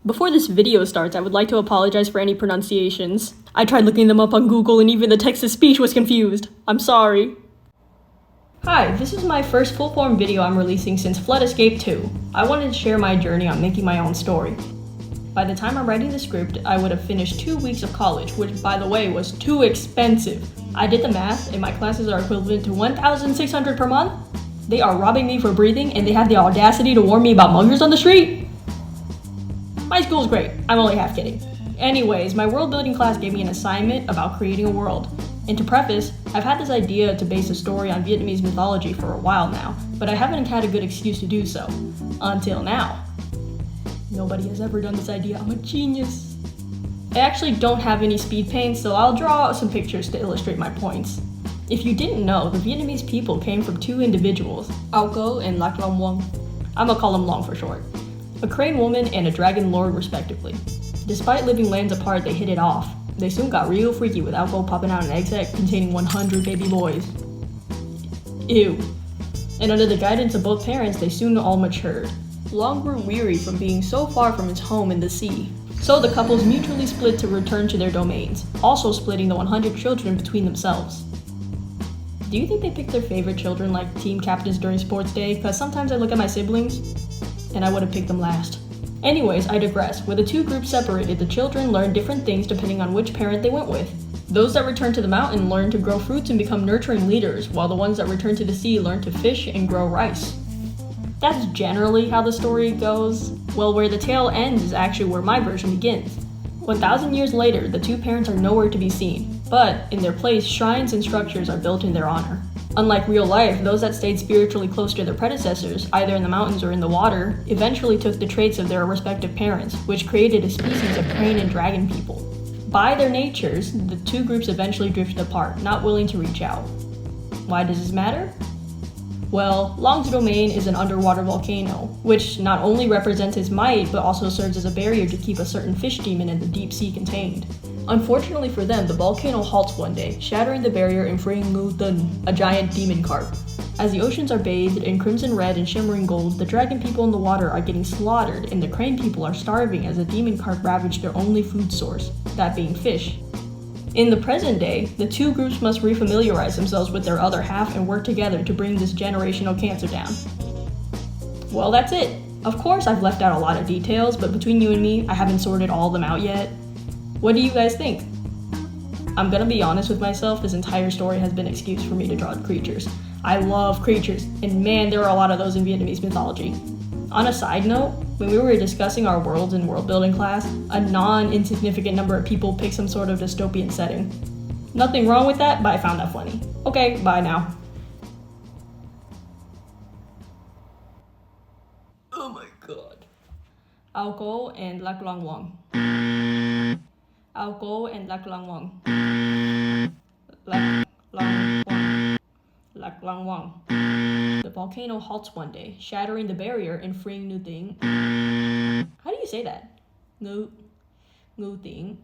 Before this video starts, I would like to apologize for any pronunciations. I tried looking them up on Google and even the text-to-speech was confused. I'm sorry. Hi, this is my first full-form video I'm releasing since Flood Escape 2. I wanted to share my journey on making my own story. By the time I'm writing the script, I would have finished 2 weeks of college, which by the way was too expensive. I did the math and my classes are equivalent to $1,600 per month. They are robbing me for breathing and they have the audacity to warn me about muggers on the street? My school's great, I'm only half kidding. Anyways, my world building class gave me an assignment about creating a world. And to preface, I've had this idea to base a story on Vietnamese mythology for a while now, but I haven't had a good excuse to do so. Until now. Nobody has ever done this idea, I'm a genius. I actually don't have any speed paint, so I'll draw some pictures to illustrate my points. If you didn't know, the Vietnamese people came from 2 individuals, Ao and Lac Long Wong. I'ma call them Long for short. A crane woman and a dragon lord respectively. Despite living lands apart, they hit it off. They soon got real freaky with Ao popping out an egg sac containing 100 baby boys. Ew. And under the guidance of both parents, they soon all matured. Long grew weary from being so far from his home in the sea. So the couples mutually split to return to their domains, also splitting the 100 children between themselves. Do you think they picked their favorite children like team captains during sports day? Because sometimes I look at my siblings and I would have picked them last. Anyways, I digress. With the 2 groups separated, the children learned different things depending on which parent they went with. Those that returned to the mountain learned to grow fruits and become nurturing leaders, while the ones that returned to the sea learned to fish and grow rice. That's generally how the story goes. Well, where the tale ends is actually where my version begins. 1,000 years later, the 2 parents are nowhere to be seen, but in their place, shrines and structures are built in their honor. Unlike real life, those that stayed spiritually close to their predecessors, either in the mountains or in the water, eventually took the traits of their respective parents, which created a species of crane and dragon people. By their natures, the 2 groups eventually drifted apart, not willing to reach out. Why does this matter? Well, Long's domain is an underwater volcano, which not only represents his might, but also serves as a barrier to keep a certain fish demon in the deep sea contained. Unfortunately for them, the volcano halts one day, shattering the barrier and freeing Ngu Thun, a giant demon carp. As the oceans are bathed in crimson red and shimmering gold, the dragon people in the water are getting slaughtered and the crane people are starving as the demon carp ravage their only food source, that being fish. In the present day, the 2 groups must refamiliarize themselves with their other half and work together to bring this generational cancer down. Well, that's it. Of course, I've left out a lot of details, but between you and me, I haven't sorted all of them out yet. What do you guys think? I'm gonna be honest with myself, this entire story has been an excuse for me to draw creatures. I love creatures, and man, there are a lot of those in Vietnamese mythology. On a side note, when we were discussing our worlds in world building class, a non-insignificant number of people picked some sort of dystopian setting. Nothing wrong with that, but I found that funny. Okay, bye now. Oh my god. Ao and Lac Long Wong. Ao and Lac Long Wong. Lac Long Wong. Lac Long Wong. The volcano halts one day, shattering the barrier and freeing Ngu Thing. How do you say that? Ngu Thing.